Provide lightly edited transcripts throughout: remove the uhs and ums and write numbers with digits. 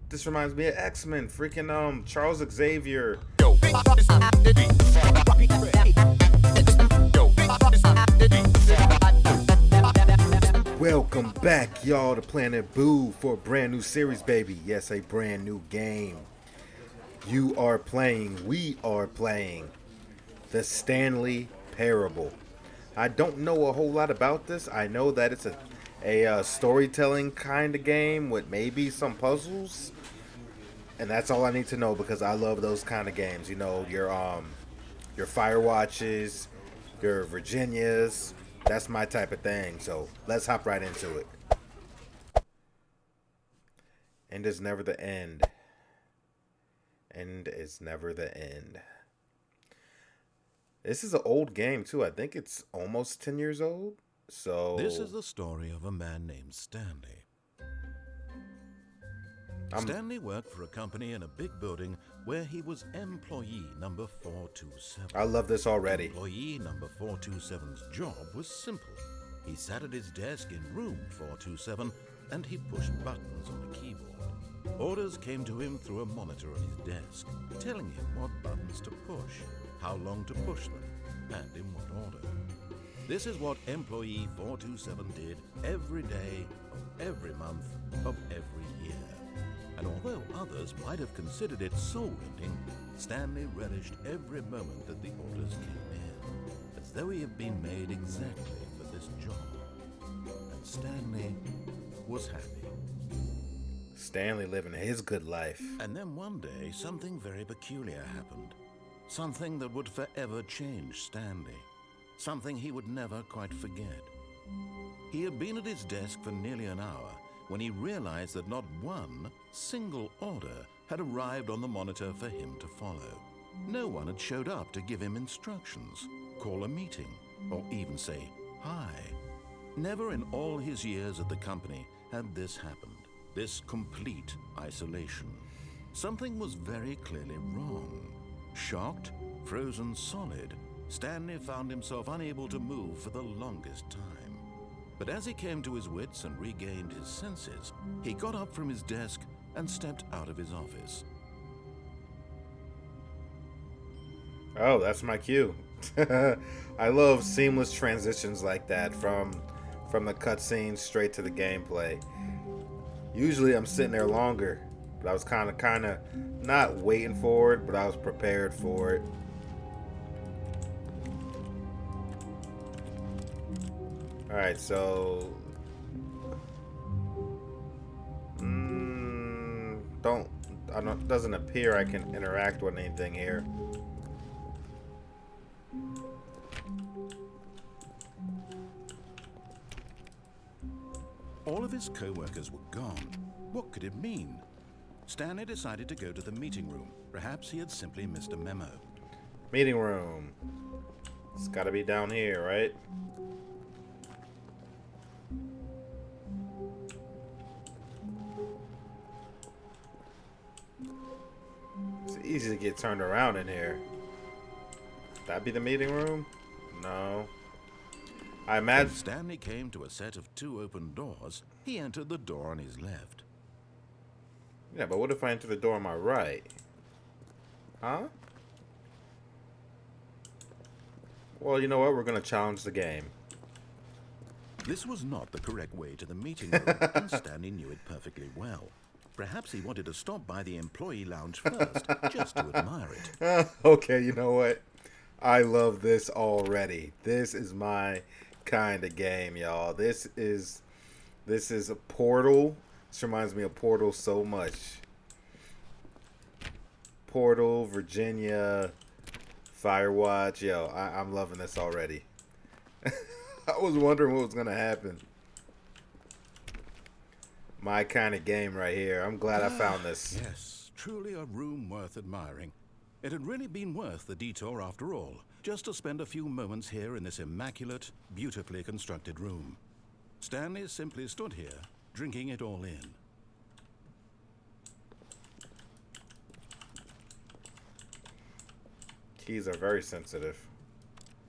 This reminds me of X-Men. Freaking Charles Xavier. Welcome back, y'all, to Planet Boo for a brand new series, baby. Yes, a brand new game. We are playing the Stanley Parable. I don't know a whole lot about this. I know that it's a storytelling kind of game with maybe some puzzles, and that's all I need to know because I love those kind of games. You know, your Firewatches, your Virginias. That's my type of thing. So let's hop right into it. End is never the end. End is never the end. This is an old game too. I think it's almost 10 years old. So this is the story of a man named Stanley. Stanley worked for a company in a big building where he was employee number 427. I love this already. Employee number 427's job was simple. He sat at his desk in room 427 and he pushed buttons on the keyboard. Orders came to him through a monitor on his desk, telling him what buttons to push, how long to push them, and in what order. This is what employee 427 did every day of every month of every year. And although others might have considered it soul-rending, Stanley relished every moment that the orders came in, as though he had been made exactly for this job. And Stanley was happy. Stanley living his good life. And then one day, something very peculiar happened. Something that would forever change Stanley. Something he would never quite forget. He had been at his desk for nearly an hour when he realized that not one single order had arrived on the monitor for him to follow. No one had showed up to give him instructions, call a meeting, or even say hi. Never in all his years at the company had this happened, this complete isolation. Something was very clearly wrong. Shocked, frozen solid, Stanley found himself unable to move for the longest time. But as he came to his wits and regained his senses, he got up from his desk and stepped out of his office. Oh, that's my cue. I love seamless transitions like that from the cutscenes straight to the gameplay. Usually I'm sitting there longer, but I was kind of not waiting for it, but I was prepared for it. Alright, so doesn't appear I can interact with anything here. All of his co-workers were gone. What could it mean? Stanley decided to go to the meeting room. Perhaps he had simply missed a memo. Meeting room. It's gotta be down here, right? It's easy to get turned around in here. That be the meeting room? No. I imagine When Stanley came to a set of two open doors, he entered the door on his left. Yeah, but what if I enter the door on my right? Huh? Well, you know what? We're gonna challenge the game. This was not the correct way to the meeting room, and Stanley knew it perfectly well. Perhaps he wanted to stop by the employee lounge first, just to admire it. Okay, you know what? I love this already. This is my kind of game, y'all. This is a Portal. This reminds me of Portal so much. Portal, Virginia, Firewatch. Yo, I'm loving this already. I was wondering what was gonna happen. My kind of game right here. I'm glad I found this. Yes, truly a room worth admiring. It had really been worth the detour after all, just to spend a few moments here in this immaculate, beautifully constructed room. Stanley simply stood here, drinking it all in. Keys are very sensitive.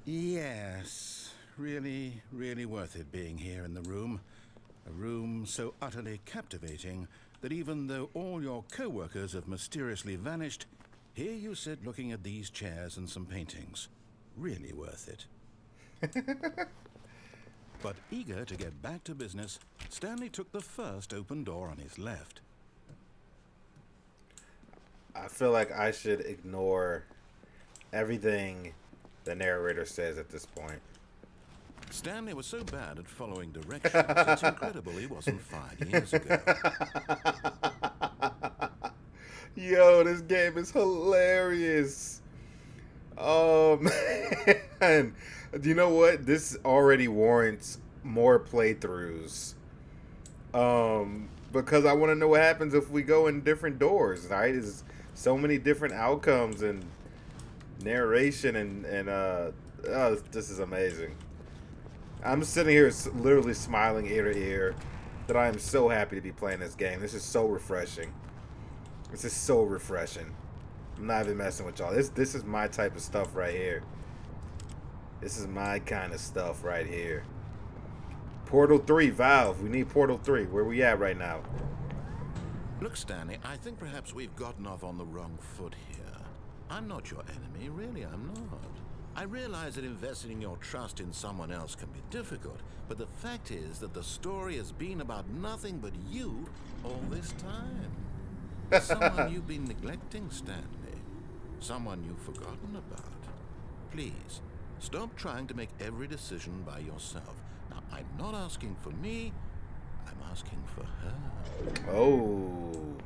Yes, really worth it being here in the room. A room so utterly captivating that even though all your co-workers have mysteriously vanished, here you sit looking at these chairs and some paintings. Really worth it. But eager to get back to business, Stanley took the first open door on his left. I feel like I should ignore everything the narrator says at this point. Stanley was so bad at following directions, it's incredible he wasn't 5 years ago. Yo, this game is hilarious. Man. Do you know what? This already warrants more playthroughs. Because I want to know what happens if we go in different doors, right? There's so many different outcomes and narration and oh, this is amazing. I'm sitting here literally smiling ear to ear that I am so happy to be playing this game. This is so refreshing. This is so refreshing. I'm not even messing with y'all. This is my type of stuff right here. This is my kind of stuff right here. Portal 3, Valve. We need Portal 3. Where we at right now? Look, Stanley, I think perhaps we've gotten off on the wrong foot here. I'm not your enemy, really, I'm not. I realize that investing your trust in someone else can be difficult, but the fact is that the story has been about nothing but you all this time. Someone you've been neglecting, Stanley. Someone you've forgotten about. Please, stop trying to make every decision by yourself. Now, I'm not asking for me, I'm asking for her. Oh.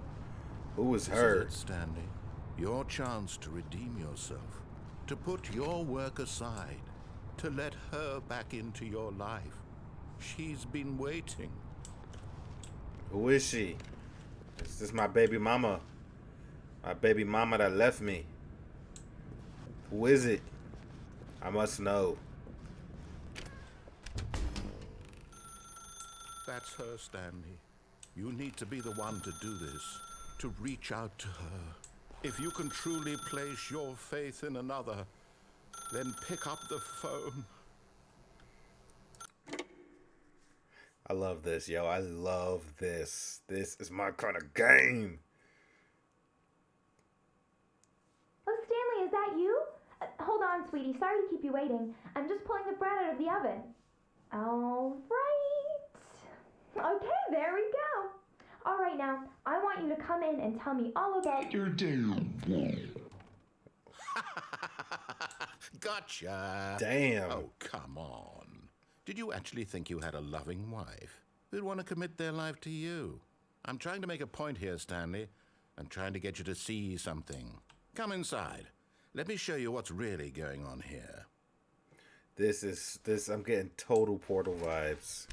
Who is her? This is it, Stanley. Your chance to redeem yourself. To put your work aside. To let her back into your life. She's been waiting. Who is she? Is this my baby mama? My baby mama that left me. Who is it? I must know. That's her, Stanley. You need to be the one to do this. To reach out to her. If you can truly place your faith in another, then pick up the phone. I love this, yo. I love this. This is my kind of game. Oh, Stanley, is that you? Hold on, sweetie. Sorry to keep you waiting. I'm just pulling the bread out of the oven. All right. Okay, there we go. All right, now, I want you to come in and tell me all about your day. Gotcha. Damn. Oh, come on. Did you actually think you had a loving wife who'd want to commit their life to you? I'm trying to make a point here, Stanley. I'm trying to get you to see something. Come inside. Let me show you what's really going on here. I'm getting total Portal vibes.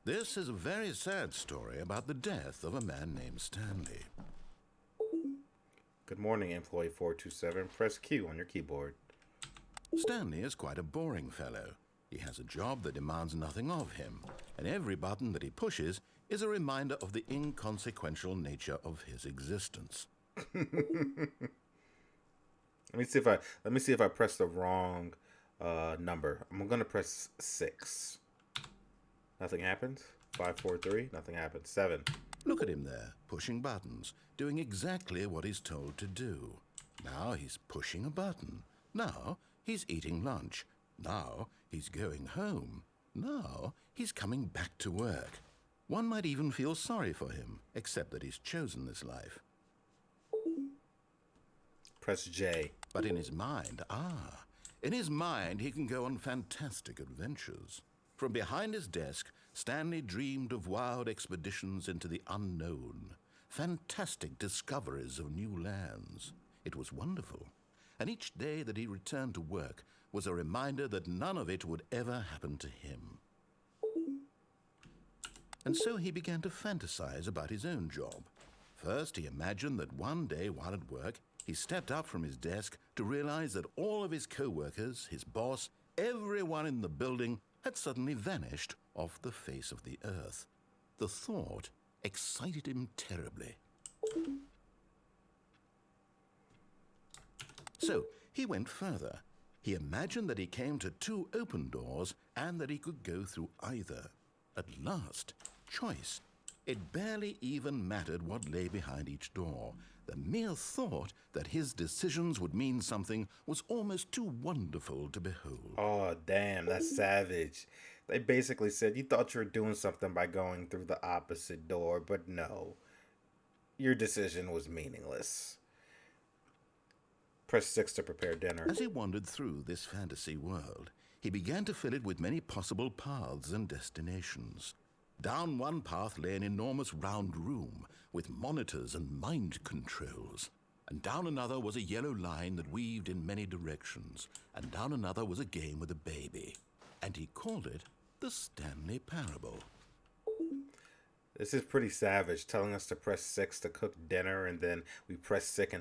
This is a very sad story about the death of a man named Stanley. Good morning, employee 427. Press Q on your keyboard. Stanley is quite a boring fellow. He has a job that demands nothing of him, and every button that he pushes is a reminder of the inconsequential nature of his existence. Let me see if I press the wrong number. I'm gonna press 6. Nothing happens. 5, 4, 3. Nothing happens. 7. Look at him there, pushing buttons, doing exactly what he's told to do. Now he's pushing a button. Now he's eating lunch. Now he's going home. Now he's coming back to work. One might even feel sorry for him, except that he's chosen this life. Press J. But in his mind, he can go on fantastic adventures. From behind his desk, Stanley dreamed of wild expeditions into the unknown, fantastic discoveries of new lands. It was wonderful, and each day that he returned to work was a reminder that none of it would ever happen to him. And so he began to fantasize about his own job. First, he imagined that one day while at work, he stepped up from his desk to realize that all of his co-workers, his boss, everyone in the building had suddenly vanished off the face of the earth. The thought excited him terribly. So he went further. He imagined that he came to 2 open doors and that he could go through either. At last, choice. It barely even mattered what lay behind each door. The mere thought that his decisions would mean something was almost too wonderful to behold. Oh, damn, that's savage. They basically said you thought you were doing something by going through the opposite door, but no. Your decision was meaningless. Press 6 to prepare dinner. As he wandered through this fantasy world, he began to fill it with many possible paths and destinations. Down one path lay an enormous round room with monitors and mind controls. And down another was a yellow line that weaved in many directions. And down another was a game with a baby. And he called it the Stanley Parable. This is pretty savage, telling us to press 6 to cook dinner, and then we press 6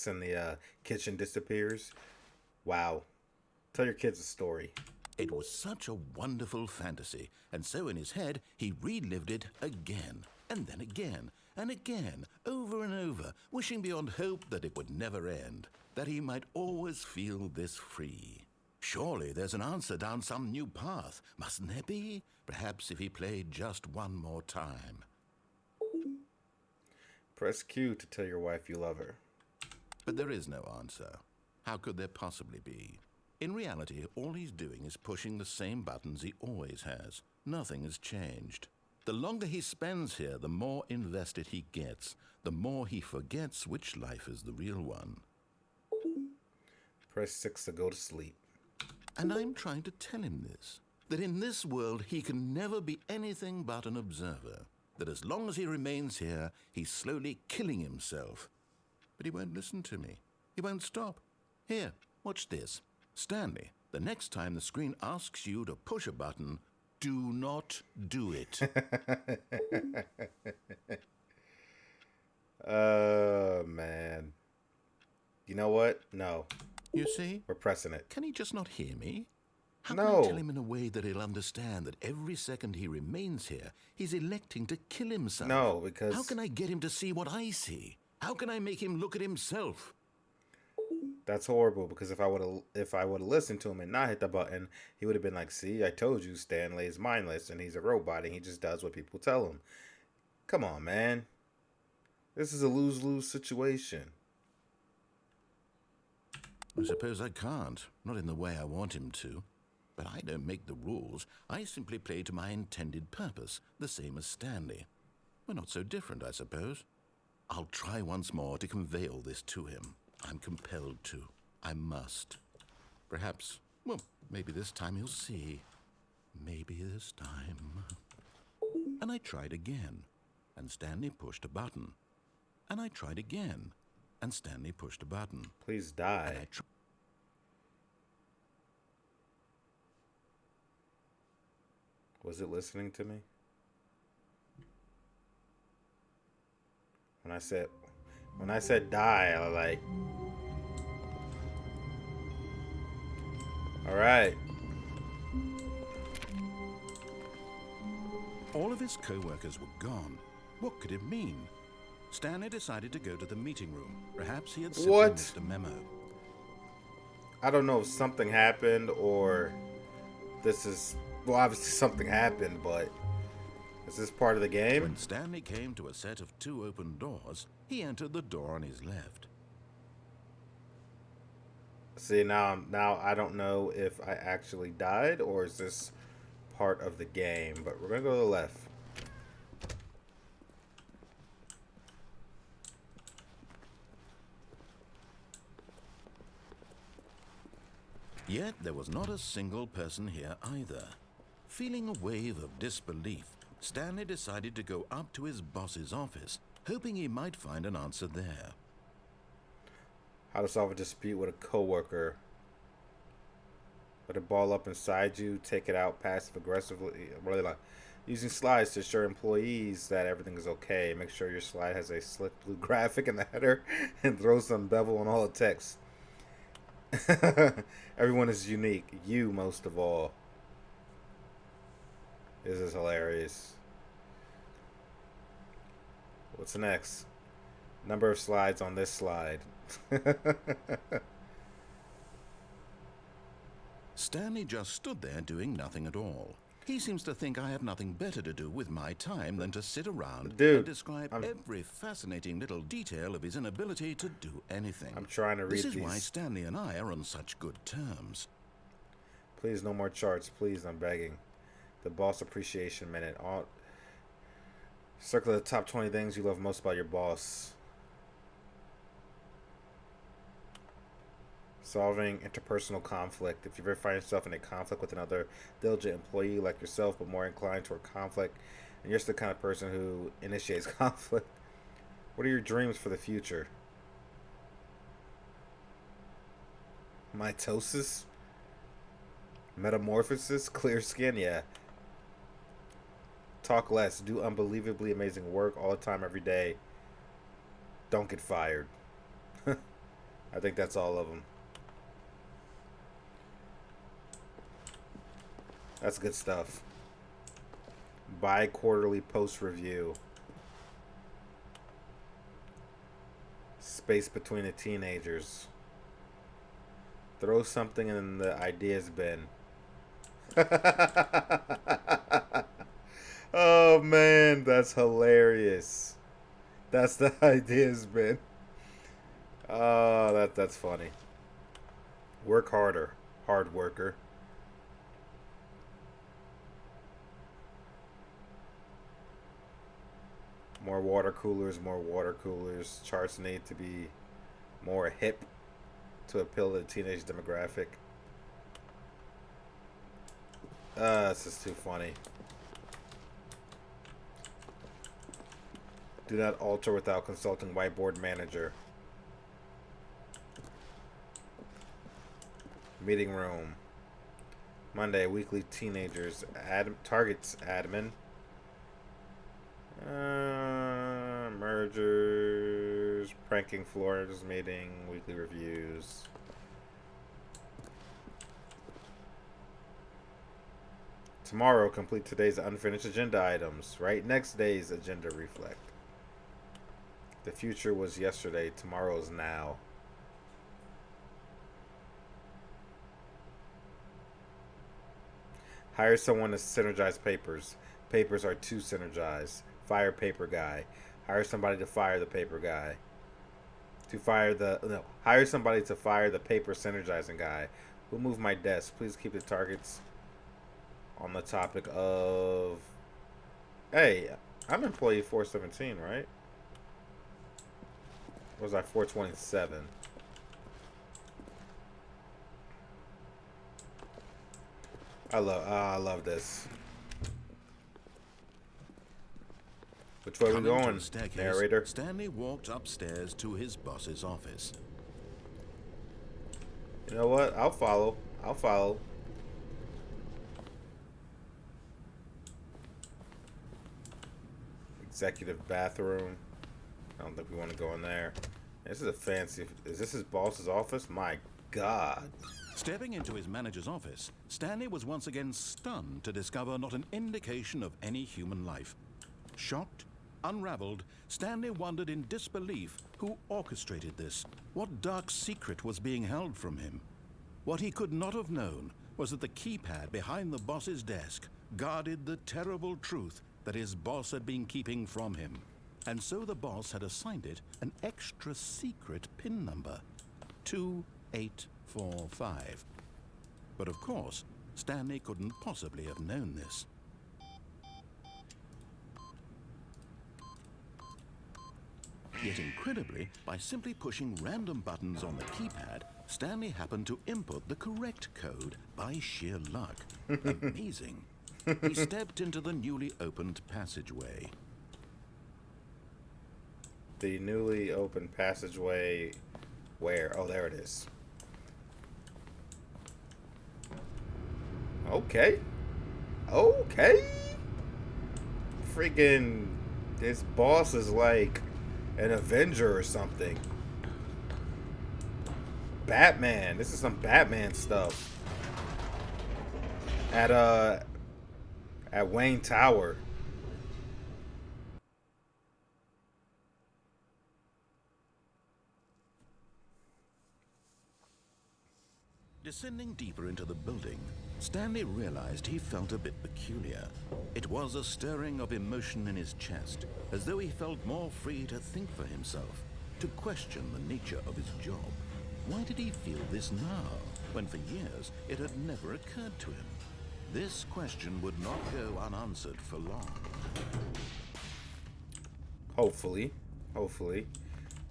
and the kitchen disappears. Wow. Tell your kids a story. It was such a wonderful fantasy, and so in his head he relived it again, and then again, and again, over and over, wishing beyond hope that it would never end, that he might always feel this free. Surely there's an answer down some new path, mustn't there be? Perhaps if he played just one more time. Press Q to tell your wife you love her. But there is no answer. How could there possibly be? In reality, all he's doing is pushing the same buttons he always has. Nothing has changed. The longer he spends here, the more invested he gets, the more he forgets which life is the real one. Press 6 to go to sleep. And I'm trying to tell him this, that in this world he can never be anything but an observer, that as long as he remains here, he's slowly killing himself. But he won't listen to me. He won't stop. Here, watch this. Stanley, the next time the screen asks you to push a button, do not do it. Oh, man. You know what? No. You see? We're pressing it. Can he just not hear me? How No. can I tell him in a way that he'll understand that every second he remains here, he's electing to kill himself? No, because... How can I get him to see what I see? How can I make him look at himself? That's horrible, because if I would have listened to him and not hit the button, he would have been like, see, I told you Stanley is mindless and he's a robot and he just does what people tell him. Come on, man. This is a lose-lose situation. I suppose I can't, not in the way I want him to. But I don't make the rules. I simply play to my intended purpose, the same as Stanley. We're not so different, I suppose. I'll try once more to convey all this to him. I'm compelled to. I must. Perhaps, well, maybe this time he'll see. Maybe this time. And I tried again, and Stanley pushed a button. And I tried again, and Stanley pushed a button. Please die. Was it listening to me? When I said die, I was like, all right. All of his co-workers were gone. What could it mean? Stanley decided to go to the meeting room. Perhaps he had simply missed a memo. I don't know if something happened or this is... Well, obviously something happened, but is this part of the game? When Stanley came to a set of 2 open doors, he entered the door on his left. See, now I don't know if I actually died or is this part of the game, but we're going to go to the left. Yet there was not a single person here either. Feeling a wave of disbelief, Stanley decided to go up to his boss's office, hoping he might find an answer there. How to solve a dispute with a coworker. Put a ball up inside you, take it out passive aggressively. Really like using slides to assure employees that everything is okay. Make sure your slide has a slick blue graphic in the header and throw some bevel on all the text. Everyone is unique. You most of all. This is hilarious. What's next? Number of slides on this slide. Stanley just stood there doing nothing at all. He seems to think I have nothing better to do with my time than to sit around Dude, and describe every fascinating little detail of his inability to do anything. I'm trying to read This is these. why Stanley and I are on such good terms. Please, no more charts. Please, I'm begging. The boss appreciation minute. Circle the top 20 things you love most about your boss. Solving interpersonal conflict. If you ever find yourself in a conflict with another diligent employee like yourself, but more inclined toward conflict, and you're just the kind of person who initiates conflict, what are your dreams for the future? Mitosis? Metamorphosis? Clear skin? Yeah. Talk less. Do unbelievably amazing work all the time, every day. Don't get fired. I think that's all of them. That's good stuff. Bi-quarterly post review. Space between the teenagers. Throw something in the ideas bin. Oh man, that's hilarious. That's the ideas bin. Oh, that's funny. Work harder. Hard worker. More water coolers, more water coolers. Charts need to be more hip to appeal to the teenage demographic. This is too funny. Do not alter without consulting whiteboard manager. Meeting room. Monday, weekly teenagers. Targets admin. Mergers. Pranking floors meeting. Weekly reviews. Tomorrow, complete today's unfinished agenda items. Write next day's agenda reflect. The future was yesterday. Tomorrow is now. Hire someone to synergize papers. Papers are too synergized. Fire paper guy. Hire somebody to fire the paper guy. Hire somebody to fire the paper synergizing guy. Who moved my desk? Please keep the targets on the topic of... Hey, I'm employee 417, right? Or was I 427? I love this. Which way are we going, narrator? Stanley walked upstairs to his boss's office. You know what? I'll follow. Executive bathroom. I don't think we want to go in there. This is a fancy... Is this his boss's office? My God. Stepping into his manager's office, Stanley was once again stunned to discover not an indication of any human life. Shocked, unraveled, Stanley wondered in disbelief who orchestrated this. What dark secret was being held from him? What he could not have known was that the keypad behind the boss's desk guarded the terrible truth that his boss had been keeping from him. And so the boss had assigned it an extra secret PIN number, 2845. But of course, Stanley couldn't possibly have known this. Yet incredibly, by simply pushing random buttons on the keypad, Stanley happened to input the correct code by sheer luck. Amazing. He stepped into the newly opened passageway. The newly opened passageway... Where? Oh, there it is. Okay. Freaking... This boss is like an Avenger or something. Batman. This is some Batman stuff. At Wayne Tower. Descending deeper into the building, Stanley realized he felt a bit peculiar. It was a stirring of emotion in his chest, as though he felt more free to think for himself, to question the nature of his job. Why did he feel this now, when for years it had never occurred to him? This question would not go unanswered for long. Hopefully.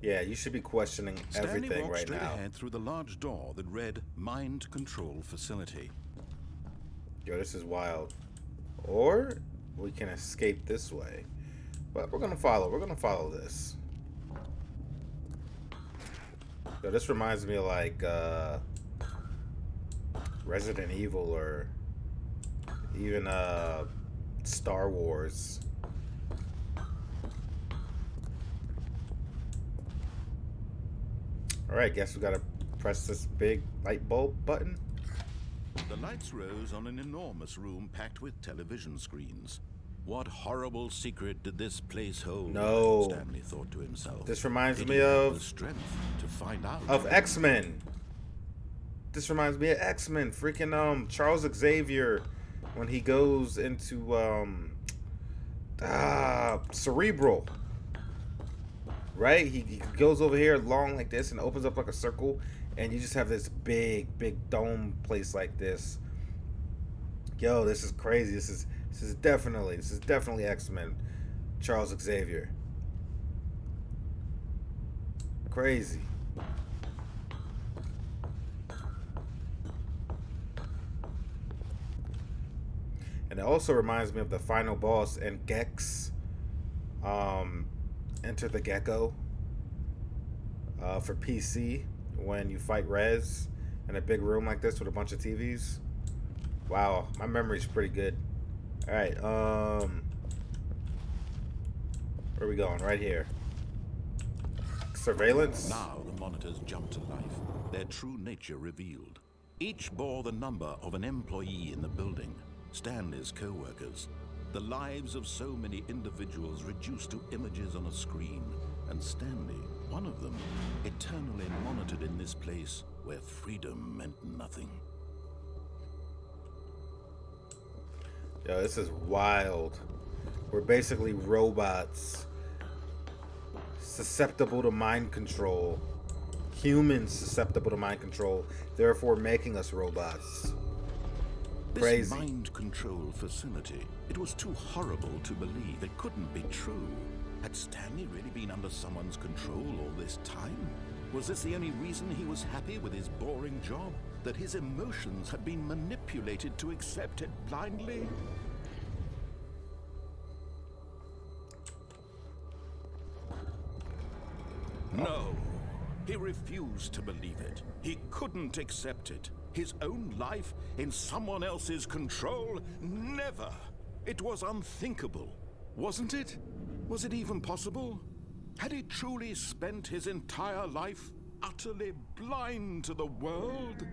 Yeah, you should be questioning everything Stanley walked right straight now. ahead through the large door that read Mind Control Facility. Yo, this is wild. Or we can escape this way. But we're gonna follow this. Yo, this reminds me of like Resident Evil or even Star Wars. Alright, guess we gotta press this big light bulb button. The lights rose on an enormous room packed with television screens. What horrible secret did this place hold? No. Stanley thought to himself. This reminds Did me he have of the strength to find out. X-Men. This reminds me of X-Men. Freaking Charles Xavier when he goes into Cerebral. Right? He goes over here long like this and opens up like a circle, and you just have this big dome place like this. Yo, this is crazy. This is definitely X-Men. Charles Xavier. Crazy. And it also reminds me of the final boss in Gex. Enter the Gecko. For PC, when you fight Rez in a big room like this with a bunch of TVs. Wow, my memory's pretty good. Alright, where are we going? Right here. Surveillance? Now the monitors jumped to life, their true nature revealed. Each bore the number of an employee in the building, Stanley's co-workers. The lives of so many individuals reduced to images on a screen, and Stanley, one of them, eternally monitored in this place where freedom meant nothing. Yo, this is wild. We're basically robots. Susceptible to mind control. Humans susceptible to mind control, therefore making us robots. Crazy. This mind control facility, it was too horrible to believe. It couldn't be true. Had Stanley really been under someone's control all this time? Was this the only reason he was happy with his boring job? That his emotions had been manipulated to accept it blindly? No. He refused to believe it. He couldn't accept it. His own life in someone else's control? Never. It was unthinkable. Wasn't it? Was it even possible? Had he truly spent his entire life utterly blind to the world?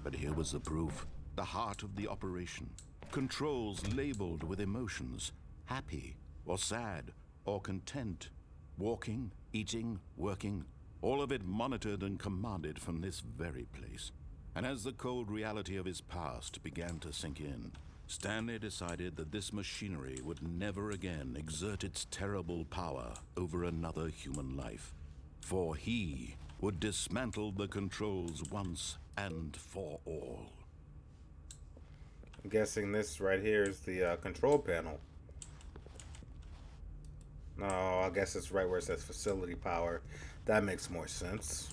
But here was the proof. The heart of the operation. Controls labeled with emotions. Happy or sad or content. Walking, eating, working. All of it monitored and commanded from this very place. And as the cold reality of his past began to sink in, Stanley decided that this machinery would never again exert its terrible power over another human life. For he would dismantle the controls once and for all. I'm guessing this right here is the control panel. No, I guess it's right where it says facility power. That makes more sense.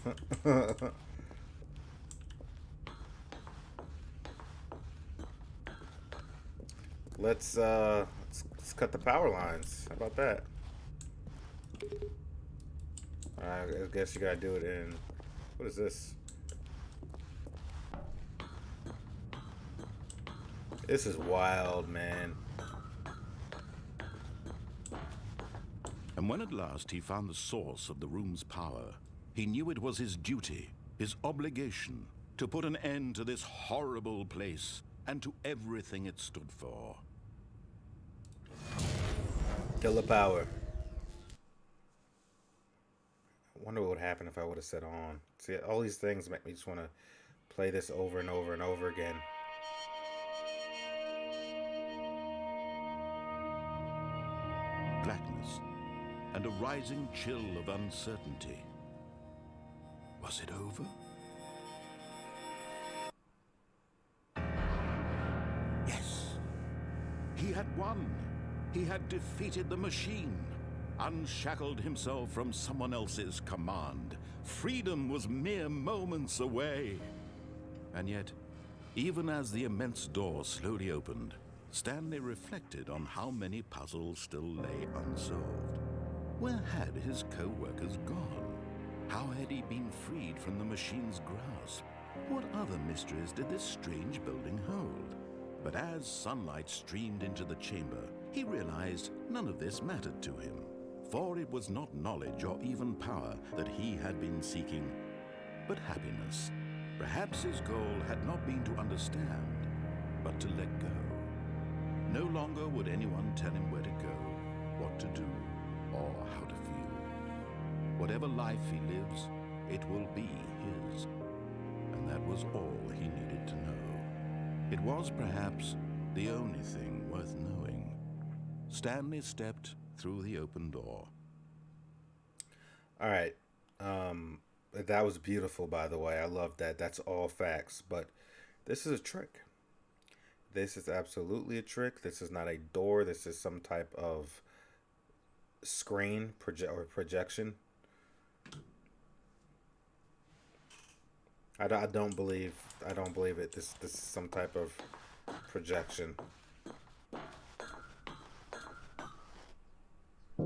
Let's cut the power lines. How about that? I guess you gotta do it in. What is this? This is wild, man. And when at last he found the source of the room's power, he knew it was his duty, his obligation, to put an end to this horrible place and to everything it stood for. Kill the power. Wonder what would happen if I would have said on. See, all these things make me just want to play this over and over and over again. Blackness and a rising chill of uncertainty. Was it over? Yes. He had won. He had defeated the machine, unshackled himself from someone else's command. Freedom was mere moments away. And yet, even as the immense door slowly opened, Stanley reflected on how many puzzles still lay unsolved. Where had his co-workers gone? How had he been freed from the machine's grasp? What other mysteries did this strange building hold? But as sunlight streamed into the chamber, he realized none of this mattered to him, for it was not knowledge or even power that he had been seeking, but happiness. Perhaps his goal had not been to understand, but to let go. No longer would anyone tell him where to go, what to do, or how to feel. Whatever life he lives, it will be his. And that was all he needed to know. It was perhaps the only thing worth knowing. Stanley stepped through the open door. All right. That was beautiful, by the way. I love that. That's all facts. But this is a trick. This is absolutely a trick. This is not a door. This is some type of screen or projection. I don't believe it. This is some type of projection.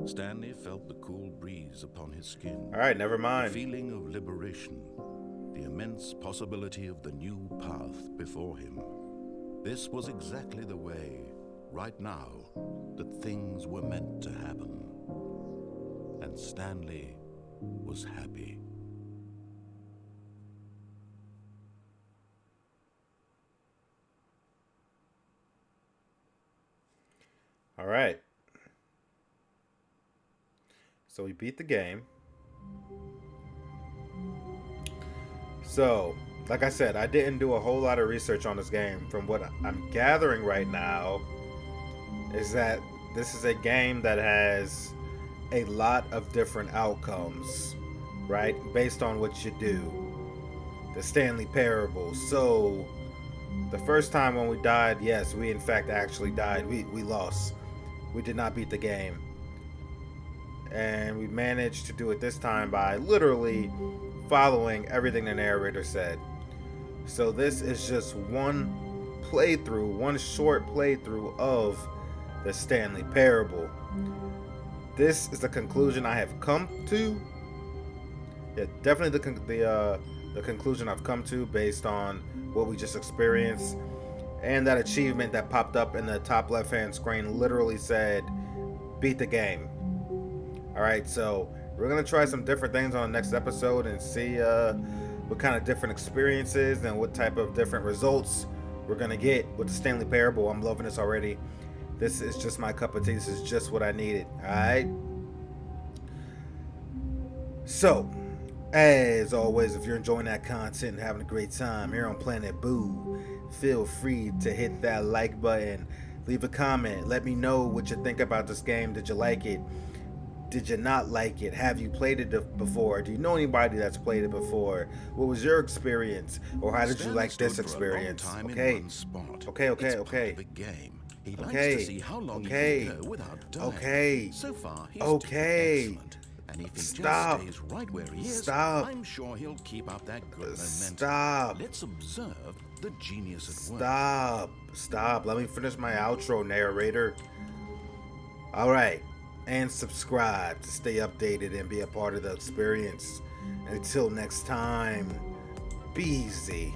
Stanley felt the cool breeze upon his skin. All right, never mind. The feeling of liberation, the immense possibility of the new path before him. This was exactly the way, right now, that things were meant to happen. And Stanley was happy. All right. So we beat the game. So, like I said, I didn't do a whole lot of research on this game. From what I'm gathering right now is that this is a game that has a lot of different outcomes, right? Based on what you do. The Stanley Parable. So, the first time when we died, yes, we in fact actually died. We lost. We did not beat the game. And we managed to do it this time by literally following everything the narrator said. So this is just one playthrough, one short playthrough of the Stanley Parable. This is the conclusion I have come to. Yeah, definitely the conclusion I've come to based on what we just experienced. And that achievement that popped up in the top left-hand screen literally said, beat the game. Alright, so we're going to try some different things on the next episode and see what kind of different experiences and what type of different results we're going to get with the Stanley Parable. I'm loving this already. This is just my cup of tea. This is just what I needed. Alright? So, as always, if you're enjoying that content and having a great time here on Planet Boo, feel free to hit that like button. Leave a comment. Let me know what you think about this game. Did you like it? Did you not like it? Have you played it before? Do you know anybody that's played it before? What was your experience? Or how did you like this experience? Okay. Okay. He likes to see how long he can go without dying. Okay. So far, he's excellent. And if he just stays right where he is, I'm sure he'll keep up that good momentum. Let's observe the genius at work. Stop. Let me finish my outro, narrator. All right. And subscribe to stay updated and be a part of the experience. Until next time, be easy.